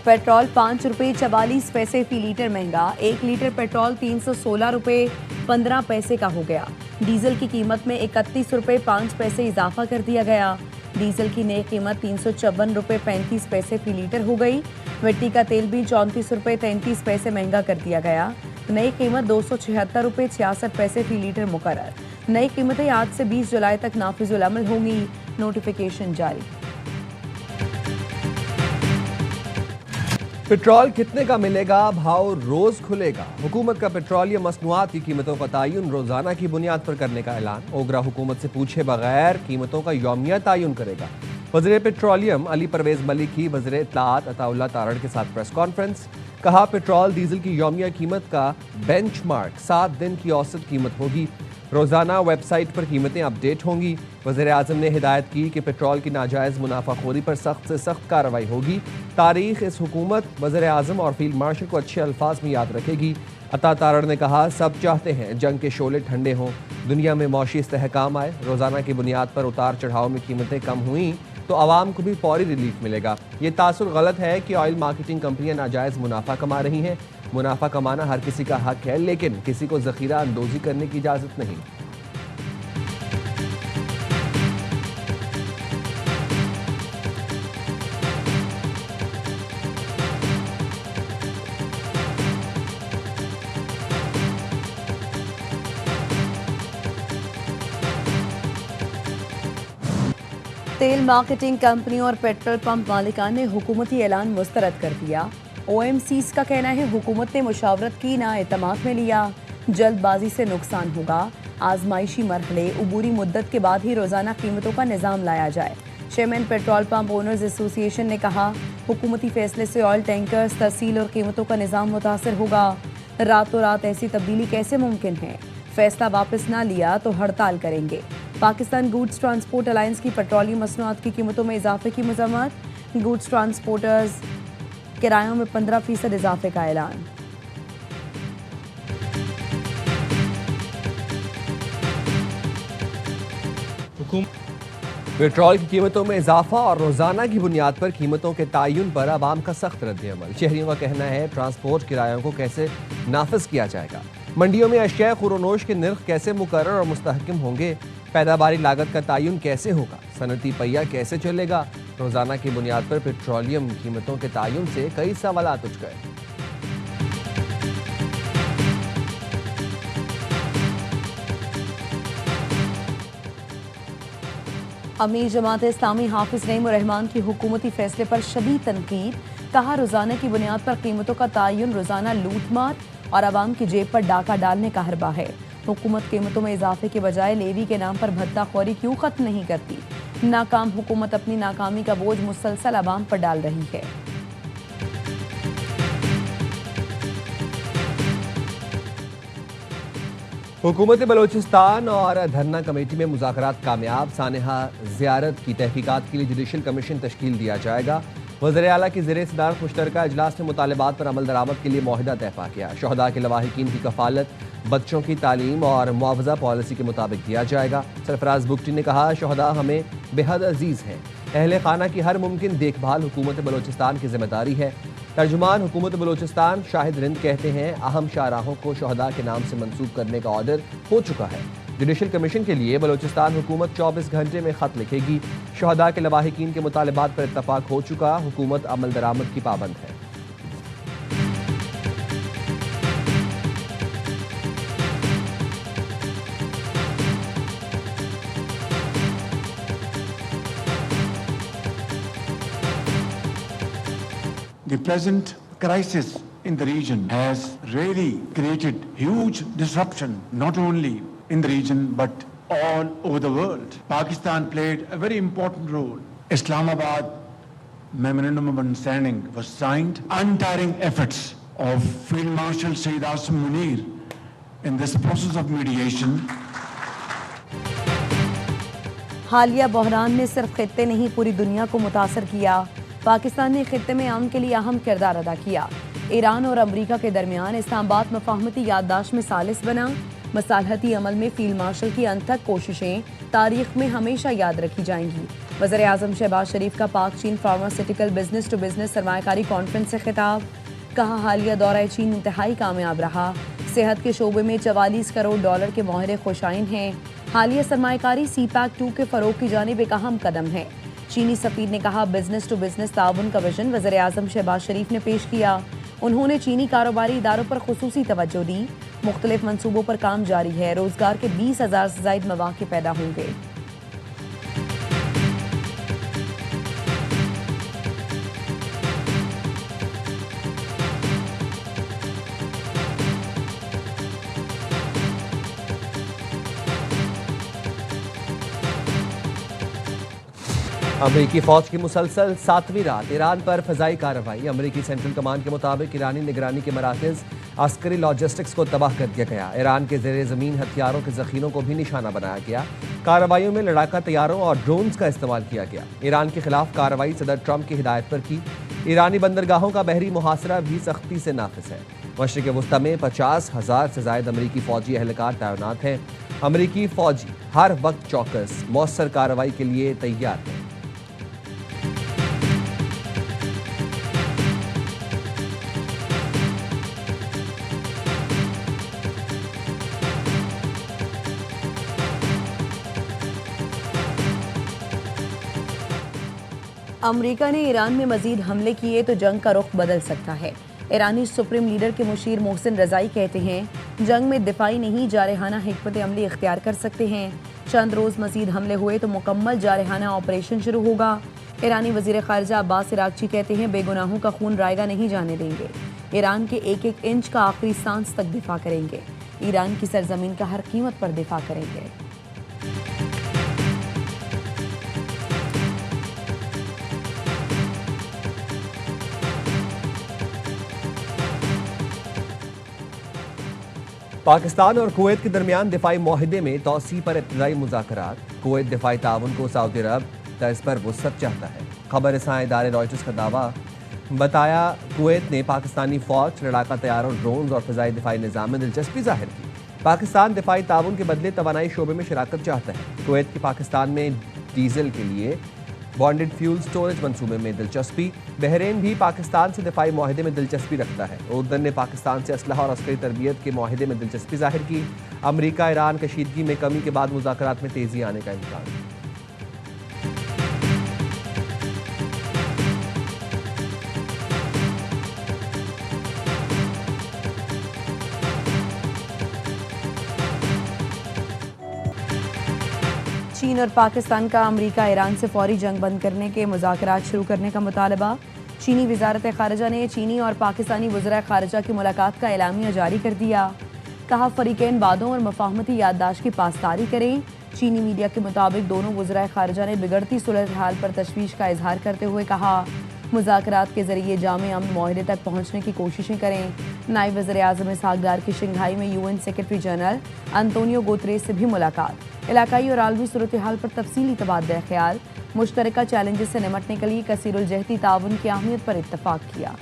Petrol 5 रुपये 44 पैसे फी litre महंगा। 1 लीटर पेट्रोल 316 रुपये 15 पैसे का हो गया। डीजल की कीमत में 31 रुपये 5 पैसे इजाफा कर दिया गया। डीजल की नई कीमत 354 रुपये 35 पैसे फी लीटर हो गई। मिट्टी का तेल भी 34 रुपये 33 पैसे महंगा कर दिया गया। नई कीमत 276 रुपये 66 पैसे फी लीटर मुकर्रर। नई कीमतें आज से 20 जुलाई तक नाफिजुल अमल होंगी। नोटिफिकेशन जारी। पेट्रोल कितने का मिलेगा, भाव रोज खुलेगा। हुकूमत का पेट्रोलियम मसनूआत की कीमतों का तयन रोजाना की बुनियाद पर करने का ऐलान। ओगरा हुकूमत से पूछे बगैर कीमतों का यौमिया तयन करेगा। वज़ीर पेट्रोलियम अली परवेज मलिक की वज़ीर इत्तलात अताउल्लाह तारड़ के साथ प्रेस कॉन्फ्रेंस। कहा, पेट्रोल डीजल की यौमिया कीमत का बेंचमार्क 7 दिन की औसत कीमत होगी। रोजाना वेबसाइट पर कीमतें अपडेट होंगी। वज़ीर आज़म ने हिदायत की कि पेट्रोल की नाजायज़ मुनाफाखोरी पर सख्त से सख्त कार्रवाई होगी। तारीख इस हुकूमत वज़ीर आज़म और फील्ड मार्शल को अच्छे अल्फाज में याद रखेगी। अता तारड़ ने कहा, सब चाहते हैं जंग के शोले ठंडे हों, दुनिया में मौशी इस्तेहकाम आए। रोजाना की बुनियाद पर उतार चढ़ाव में कीमतें कम हुई तो आवाम को भी फौरी रिलीफ मिलेगा। ये तासुर गलत है कि ऑयल मार्केटिंग कंपनियां नाजायज़ मुनाफा कमा रही हैं। मुनाफा कमाना हर किसी का हक है, लेकिन किसी को ज़ख़ीरा अंदोज़ी करने की इजाज़त नहीं। तेल मार्केटिंग कंपनियों और पेट्रोल पंप मालिकान ने हुकूमती ऐलान मुस्तरद कर दिया। OMCs का कहना है, हुकूमत ने मुशावरत की ना एतमाद में लिया, जल्दबाजी से नुकसान होगा। आजमाइशी मरहले उबूरी मुद्दत के बाद ही रोजाना कीमतों का निज़ाम लाया जाए। Chairman petrol pump owners association ने कहा, हुकूमती फैसले से ऑयल टैंकर्स, तहसील और कीमतों का निज़ाम मुतासर होगा। रातों रात ऐसी तब्दीली कैसे मुमकिन है? फैसला वापस ना लिया तो हड़ताल करेंगे। पाकिस्तान गुड्स ट्रांसपोर्ट अलायंस की पेट्रोलियम मसनूआत की कीमतों में इजाफे की मज़म्मत। गुड्स ट्रांसपोर्टर्स किरायों में 15% इजाफे का ऐलान। पेट्रोल की कीमतों में इजाफा और रोजाना की बुनियाद पर कीमतों के तयन पर आवाम का सख्त रद्द-ए-अमल। शहरियों का कहना है, ट्रांसपोर्ट किरायों को कैसे नाफिज किया जाएगा। मंडियों में अशिया खुरोनोश के निर्ख कैसे मुकर्रर और मुस्तहकम होंगे। पैदावारी लागत का तयन कैसे होगा। सनती पहिया कैसे चलेगा। रोजाना की बुनियाद पर पेट्रोलियम कीमतों के तयन से कई सवालात उठ गए। अमीर जमात इस्लामी हाफिज नईम उर रहमान की हुकूमती फैसले पर शदीद तनकीद। कहा, रोजाना की बुनियाद पर कीमतों का तयन रोजाना लूटमार और आवाम की जेब पर डाका डालने का हरबा है। हुकूमत कीमतों में इजाफे के बजाय लेवी के नाम पर भत्ताखोरी क्यों खत्म नहीं करती? नाकाम हुकूमत अपनी नाकामी का बोझ मुसलसल आवाम पर डाल रही है। हुकूमत बलोचिस्तान और धरना कमेटी में मुज़ाकरात कामयाब। सानेहा ज़ियारत की तहकीकात के लिए जुडिशल कमीशन तश्कील दिया जाएगा। वज़ीर आला की ज़ेरे सदारत मुश्तरका इजलास में मुतालबात पर अमल दरामद के लिए मुआहिदा तय पा किया। शहदा के लवाहिकीन की कफ़ालत बच्चों की तालीम और मुआवजा पॉलिसी के मुताबिक दिया जाएगा। सरफराज बुगटी ने कहा, शहदा हमें बेहद अजीज़ हैं। अहले खाना की हर मुमकिन देखभाल हुकूमत बलोचिस्तान की जिम्मेदारी है। तर्जुमान हुकूमत बलोचिस्तान शाहिद रिंद कहते हैं, अहम शाहराहों को शहदा के नाम से मंसूब करने का ऑर्डर हो चुका है। जुडिशल कमीशन के लिए बलोचिस्तान हुकूमत 24 घंटे में खत लिखेगी। शहदा के लवाहिकीन के मुतालबात पर इत्तफाक हो चुका। हुकूमत अमल दरामद की पाबंद है। The present crisis in the region has really created huge disruption, not only in the region but all over the world. Pakistan played a very important role. Islamabad Memorandum of Understanding was signed. Untiring efforts of Field Marshal Sayyid Asim Munir in this process of mediation. हालिया बहरान ने सिर्फ खित्ते नहीं पूरी दुनिया को मुतासर किया। पाकिस्तान ने खित्ते में अमन के लिए अहम किरदार अदा किया। ईरान और अमरीका के दरमियान इस्लामाबाद मफाहमती याददाश्त में सालिस बना। मसालहती अमल में फील्ड मार्शल की अनथक कोशिशें तारीख में हमेशा याद रखी जाएंगी। वज़ीर आज़म शहबाज शरीफ का पाक चीन फार्मास्यूटिकल बिजनेस टू बिजनेस सरमायाकारी कॉन्फ्रेंस से खिताब। कहा हालिया दौरा चीन इंतहाई कामयाब रहा। सेहत के शोबे में $44 करोड़ के मुआहरे खुशाइन हैं। हालिया सरमायाकारी CPEC-2 के फरोग की जानिब एक अहम कदम है। चीनी सफीर ने कहा बिजनेस टू बिजनेस ताउन का विजन वज़ीर आज़म शहबाज शरीफ ने पेश किया। उन्होंने चीनी कारोबारी इदारों पर खुसूसी तवज्जो दी। मुख्तलिफ मंसूबों पर काम जारी है। रोजगार के 20,000 से ज़ायद मौके पैदा होंगे। अमेरिकी फौज की मुसलसल 7वीं रात ईरान पर फजाई कार्रवाई। अमेरिकी सेंट्रल कमांड के मुताबिक ईरानी निगरानी के मराकज़ अस्करी लॉजिस्टिक्स को तबाह कर दिया गया। ईरान के ज़ेरे ज़मीन हथियारों के ज़ख़ीरों को भी निशाना बनाया गया। कार्रवाइयों में लड़ाका तैयारों और ड्रोन्स का इस्तेमाल किया गया। ईरान के खिलाफ कार्रवाई सदर ट्रंप की हिदायत पर की। ईरानी बंदरगाहों का बहरी मुहासरा भी सख्ती से नाफिज है। मशरिक़ वस्ता में 50,000 से ज़ायद अमेरिकी फ़ौजी एहलकार तैनात हैं। अमेरिकी फ़ौजी हर वक्त चौकस मौसर कार्रवाई के लिए तैयार हैं। अमेरिका ने ईरान में मजीद हमले किए तो जंग का रुख बदल सकता है। ईरानी सुप्रीम लीडर के मुशीर मोहसिन रज़ाई कहते हैं जंग में दिफाई नहीं जारहाना हिकमत अमली इख्तियार कर सकते हैं। चंद रोज़ मजीद हमले हुए तो मुकम्मल जारहाना ऑपरेशन शुरू होगा। ईरानी वज़ीर ख़ारिजा अब्बास इराक़ची कहते हैं बेगुनाहों का खून रायगा नहीं जाने देंगे। ईरान के एक एक इंच का आखिरी सांस तक दिफा करेंगे। ईरान की सरजमीन का हर कीमत पर दिफा करेंगे। पाकिस्तान और कुवैत के दरमियान दिफाई मुआहदे में तौसी पर इब्तदाई मुज़ाकरात। कुवैत दिफाई ताउन को सऊदी अरब तर्ज पर वुसअत चाहता है। खबर रसां इदारे रॉयटर्स का दावा बताया कुवैत ने पाकिस्तानी फ़ौज, लड़ाका तैयारों, ड्रोन्स और फ़िज़ाई दिफाई निज़ाम में दिलचस्पी जाहिर की। पाकिस्तान दिफाई ताउन के बदले तवानाई शोबे में शराकत चाहता है। कुवैत की पाकिस्तान में डीजल के लिए बॉन्डेड फ्यूल स्टोरेज मंसूबे में दिलचस्पी। बहरीन भी पाकिस्तान से दिफाई मुआहदे में दिलचस्पी रखता है। उर्दन ने पाकिस्तान से असलहा और अस्करी तरबियत के मुआहदे में दिलचस्पी जाहिर की। अमरीका ईरान कशीदगी में कमी के बाद मुज़ाकरात में तेज़ी आने का इम्कान। चीन और पाकिस्तान का अमेरिका ईरान से फौरी जंग बंद करने के मुज़ाकरात शुरू करने का मुतालबा। चीनी वज़ारत ख़ारिजा ने चीनी और पाकिस्तानी वज़राए ख़ारिजा की मुलाकात का एलामिया जारी कर दिया। कहा फ़रीक़ैन वादों और मफ़ाहमती याददाश्त की पासदारी करें। चीनी मीडिया के मुताबिक दोनों वज़राए ख़ारिजा ने बिगड़ती सूरत हाल पर तशवीश का इजहार करते हुए कहा मुज़ाकरात के ज़रिए जामे अमन मुआहदे तक पहुँचने की कोशिशें करें। नायब वज़ीर आज़म इसहाक़ डार की शंघाई में UN secretary general Antonio Guterres से भी मुलाकात। इलाकाई और आलमी सूरत हाल पर तफसीली तबादला ख्याल। मुश्तरका चैलेंजेस से निमटने के लिए कसीरुल जहती ताउन की अहमियत पर इत्तफाक किया।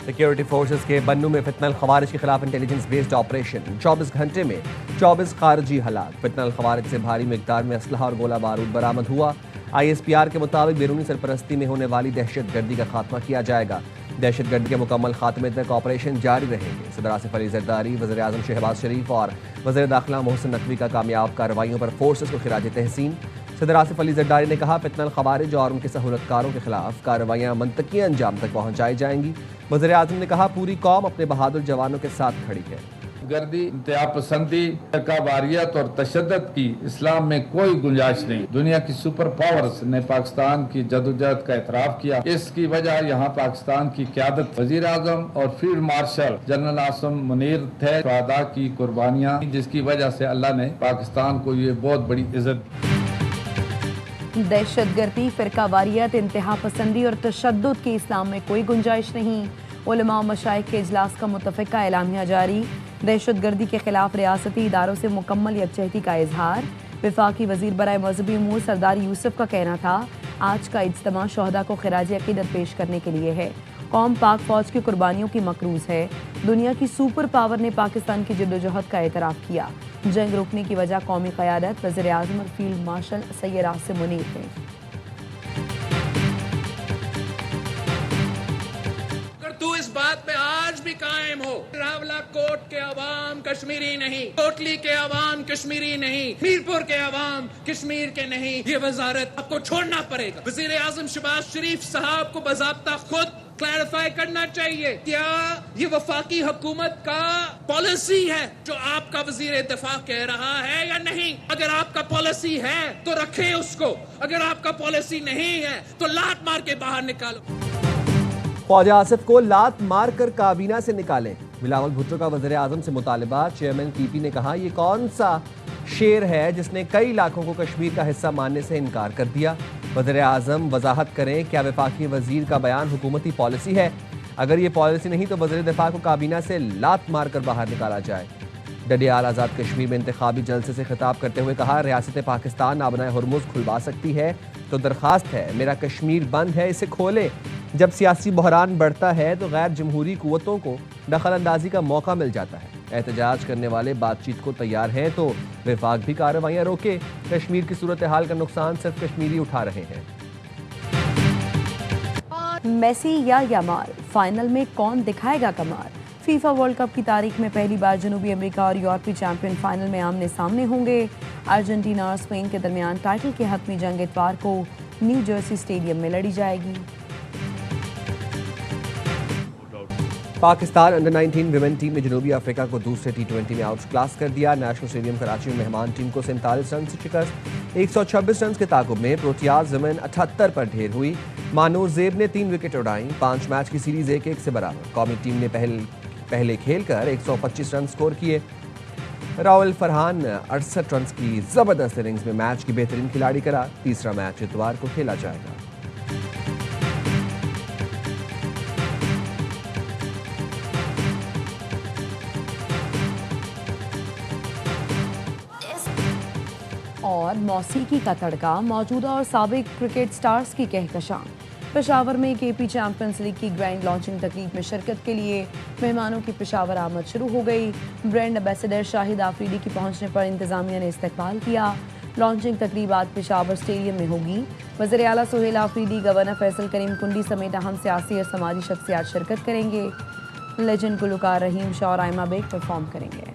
सिक्योरिटी फोर्सेस के बन्नू में फितनल खवारिज के खिलाफ इंटेलिजेंस बेस्ड ऑपरेशन। 24 घंटे में 24 खारजी हलाक। फितनल खवारिज से भारी मिकदार में असलहा और गोला बारूद बरामद हुआ। ISPR के मुताबिक बैरूनी सरपरस्ती में होने वाली दहशतगर्दी का खात्मा किया जाएगा। दहशतगर्दी के मुकम्मल खात्मे तक ऑपरेशन जारी रहेंगे। सदर आसिफ अली जरदारी, वज़ीर आज़म शहबाज शरीफ और वज़ीर दाखिला मोहसिन नकवी का कामयाब कार्रवाइयों पर फोर्सेस को खिराज तहसीन। सदर आसिफ अली जरदारी ने कहा फितनल खवारिज और उनके सहूलतकारों के खिलाफ कार्रवाइयाँ मनतकी अंजाम तक पहुँचाई जाएंगी। वज़ीर आज़म ने कहा पूरी कौम अपने बहादुर जवानों के साथ खड़ी है। गर्दी, इंतहा पसंदी, वारियत और तशद्दुद की इस्लाम में कोई गुंजाइश नहीं। दुनिया की सुपर पावर्स ने पाकिस्तान की जदोजहद का एतराफ़ किया। इसकी वजह यहाँ पाकिस्तान की क़यादत, वज़ीर आज़म और field marshal general Asim Munir थे। शहादा की कुर्बानियाँ, जिसकी वजह से अल्लाह ने पाकिस्तान को ये बहुत बड़ी इज्जत। दहशतगर्दी, फ़िरका वारियत, इंतहा पसंदी और तशद्दुद की इस्लाम में कोई गुंजाइश नहीं। उलमा और मशाइख के इजलास का मुतफ़िक़ा एलामिया जारी। दहशतगर्दी के खिलाफ रियासती इदारों से मुकम्मल यकजहती का इजहार। वफाकी वजीर बराए मजहबी उमूर सरदार यूसुफ का कहना था, आज का इज्तिमा शोहदा को खिराज अकीदत पेश करने के लिए है। कौम पाक फौज की कुर्बानियों की मकरूज है। दुनिया की सुपर पावर ने पाकिस्तान की जद्दोजहद का एतराफ़ किया। जंग रोकने की वजह कौमी क़यादत वज़ीर आज़म और फील्ड मार्शल सैयद आसिम मुनीर ने। तू इस बात पे आज भी कायम हो, रावलाकोट के अवाम कश्मीरी नहीं, कोटली के अवाम कश्मीरी नहीं, मीरपुर के अवाम कश्मीर के नहीं, ये वजारत आपको छोड़ना पड़ेगा। वजीर आजम शहबाज शरीफ साहब को बाज़ाब्ता खुद क्लैरिफाई करना चाहिए, क्या ये वफाकी हुकूमत का पॉलिसी है जो आपका वजीर दिफा कह रहा है या नहीं। अगर आपका पॉलिसी है तो रखे उसको, अगर आपका पॉलिसी नहीं है तो लात मार के बाहर निकालो। ख्वाजा आसिफ को लात मार कर काबीना से निकालें, बिलावल भुट्टो का वज़ीर आज़म से मुतालबा। चेयरमैन टीपी ने कहा, ये कौन सा शेर है जिसने कई लाखों को कश्मीर का हिस्सा मानने से इनकार कर दिया। वज़ीर आज़म वजाहत करें, क्या वफाकी वजीर का बयान हुकूमती पॉलिसी है? अगर ये पॉलिसी नहीं तो वज़ीर दिफा को काबीना से लात मार कर बाहर निकाला जाए। डडियाल आज़ाद कश्मीर में इंतखाबी जलसे से खिताब करते हुए कहा, रियासत पाकिस्तान आबनाए हुरमुज़ खुलवा सकती है तो दरख्वास्त है, मेरा कश्मीर बंद है, इसे खोले। जब सियासी बहरान बढ़ता है तो गैर जमहूरी कुव्वतों को दखल अंदाजी का मौका मिल जाता है। एहतजाज करने वाले बातचीत को तैयार हैं तो विफाक भी कार्रवाइयाँ रोके। कश्मीर की सूरत हाल का नुकसान सिर्फ कश्मीरी उठा रहे हैं। मेसी या यामाल, फाइनल में कौन दिखाएगा कमाल? फीफा वर्ल्ड कप की तारीख में पहली बार जनूबी अमेरिका और यूरोपीय चैंपियन फाइनल में आमने सामने होंगे। अर्जेंटीना और स्पेन के दरमियान टाइटल की हतमी जंग इतवार को न्यू जर्सी स्टेडियम में लड़ी जाएगी। पाकिस्तान अंडर 19 विमेन टीम ने जनूबी अफ्रीका को दूसरे T20 में आउट क्लास कर दिया। नेशनल स्टेडियम कराची में मेहमान टीम को 47 रन से शिकस्त। 126 रन के ताकुब में प्रोटियाज विमेन 78 पर ढेर हुई। मानूर जेब ने 3 विकेट उड़ाई। 5 मैच की सीरीज 1-1 से बराबर। कौमी टीम ने पहले खेलकर 125 रन स्कोर किए। राहुल फरहान 68 रन की जबरदस्त इनिंग्स में मैच की बेहतरीन खिलाड़ी करार। तीसरा मैच इतवार को खेला जाएगा। और मौसीकी का तड़का, मौजूदा और साबिक क्रिकेट स्टार्स की कहकशां। पेशावर में KP चैंपियंस लीग की ग्रैंड लॉन्चिंग तकरीब में शिरकत के लिए मेहमानों की पेशावर आमद शुरू हो गई। ब्रांड एम्बेसडर शाहिद आफरीदी की पहुंचने पर इंतजामिया ने इस्तकबाल किया। लॉन्चिंग तकरीब आज पेशावर स्टेडियम में होगी। वज़ीर आला सुहेल आफरीदी, गवर्नर फैसल करीम कुंडी समेत अहम सियासी और समाजी शख्सियात शिरकत करेंगे। लेजेंड गुलकार रहीम शाह और आयमा बेग परफॉर्म करेंगे।